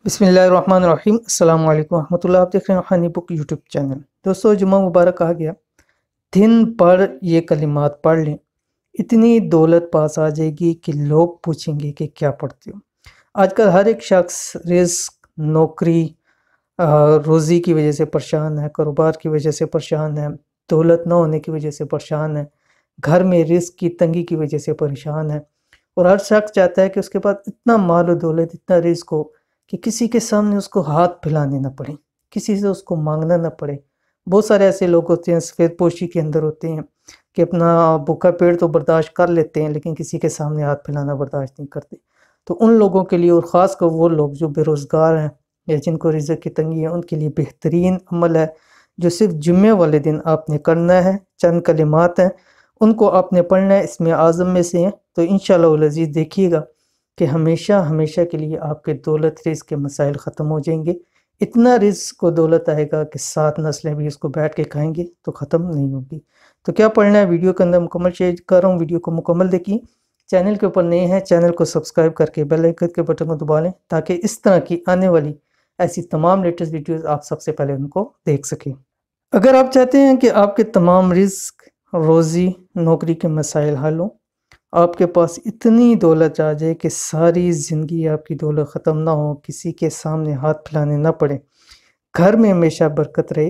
بسم اللہ الرحمن الرحیم۔ السلام علیکم ورحمۃ اللہ۔ آپ دیکھ رہے ہیں روحانی بک یوٹیوب چینل۔ دوستو، جمعہ مبارک آ گیا۔ دن بھر یہ کلمات پڑھ لیں، اتنی دولت پاس آ جائے گی کہ لوگ پوچھیں گے کہ کیا پڑھتے ہو۔ آج کل ہر ایک شخص رزق، نوکری، روزی کی وجہ سے پریشان ہے، کاروبار کی وجہ سے پریشان ہے، دولت نہ ہونے کی وجہ سے پریشان ہے، گھر میں رزق کی تنگی کی وجہ سے پریشان ہے، اور ہر شخص چاہتا ہے کہ اس کے پاس اتنا مال و دولت، اتنا رزق ہو کہ کسی کے سامنے اس کو ہاتھ پھیلانے نہ پڑے، کسی سے اس کو مانگنا نہ پڑے۔ بہت سارے ایسے لوگ ہوتے ہیں، سفید پوشی کے اندر ہوتے ہیں، کہ اپنا بھوکا پیٹ تو برداشت کر لیتے ہیں لیکن کسی کے سامنے ہاتھ پھیلانا برداشت نہیں کرتے۔ تو ان لوگوں کے لیے، اور خاص کر وہ لوگ جو بے روزگار ہیں یا جن کو رزق کی تنگی ہے، ان کے لیے بہترین عمل ہے جو صرف جمعے والے دن آپ نے کرنا ہے۔ چند کلمات ہیں، ان کو آپ نے پڑھنا ہے، اس میں اعظم میں سے ہیں۔ تو انشاءاللہ العزیز دیکھیے گا کہ ہمیشہ ہمیشہ کے لیے آپ کے دولت رزق کے مسائل ختم ہو جائیں گے۔ اتنا رزق و دولت آئے گا کہ 7 نسلیں بھی اس کو بیٹھ کے کھائیں گے تو ختم نہیں ہوگی۔ تو کیا پڑھنا ہے، ویڈیو کے اندر مکمل شیئر کر رہا ہوں، ویڈیو کو مکمل دیکھیں۔ چینل کے اوپر نئے ہیں، چینل کو سبسکرائب کر کے بیل آئیکن کے بٹن کو دبا لیں تاکہ اس طرح کی آنے والی ایسی تمام لیٹسٹ ویڈیوز آپ سب سے پہلے ان کو دیکھ سکیں۔ اگر آپ چاہتے ہیں کہ آپ کے تمام رزق، روزی، نوکری کے مسائل حل ہوں، آپ کے پاس اتنی دولت آ جائے کہ ساری زندگی آپ کی دولت ختم نہ ہو، کسی کے سامنے ہاتھ پھیلانے نہ پڑے، گھر میں ہمیشہ برکت رہے،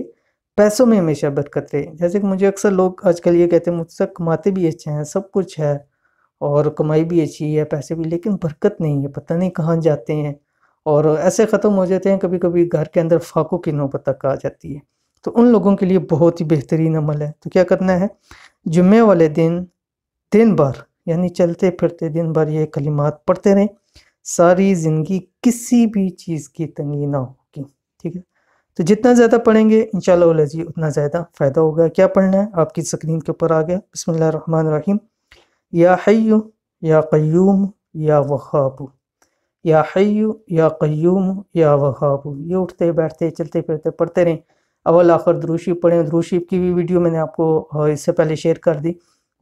پیسوں میں ہمیشہ برکت رہے۔ جیسے کہ مجھے اکثر لوگ آج کل یہ کہتے ہیں، مجھ سے کماتے بھی اچھے ہیں، سب کچھ ہے اور کمائی بھی اچھی ہے، پیسے بھی، لیکن برکت نہیں ہے، پتہ نہیں کہاں جاتے ہیں، اور ایسے ختم ہو جاتے ہیں، کبھی کبھی گھر کے اندر فاقوں کی نوبت تک آ جاتی ہے۔ تو ان لوگوں کے لیے بہت ہی بہترین عمل ہے۔ تو کیا کرنا ہے، جمعے والے دن دن بھر، یعنی چلتے پھرتے دن بھر یہ کلمات پڑھتے رہیں، ساری زندگی کسی بھی چیز کی تنگی نہ ہوگی، ٹھیک ہے۔ تو جتنا زیادہ پڑھیں گے انشاءاللہ العزیز اتنا زیادہ فائدہ ہوگا۔ کیا پڑھنا ہے، آپ کی سکرین کے اوپر آ گیا۔ بسم اللہ الرحمن الرحیم۔ یا حی یا قیوم یا وہاب، یا حی یا قیوم یا وہاب، یہ اٹھتے بیٹھتے چلتے پھرتے پڑھتے رہیں۔ اول آخر درود شریف پڑھیں۔ درود شریف کی بھی ویڈیو میں نے آپ کو اس سے پہلے شیئر کر دی،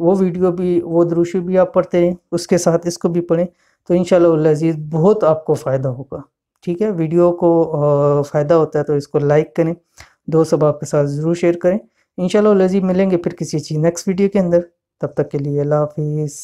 وہ ویڈیو بھی، وہ درود شریف بھی آپ پڑھتے رہیں، اس کے ساتھ اس کو بھی پڑھیں، تو انشاءاللہ العزیز بہت آپ کو فائدہ ہوگا، ٹھیک ہے۔ ویڈیو کو فائدہ ہوتا ہے تو اس کو لائک کریں، دوست احباب کے ساتھ ضرور شیئر کریں۔ انشاءاللہ العزیز ملیں گے پھر کسی چیز نیکسٹ ویڈیو کے اندر، تب تک کے لیے اللہ حافظ۔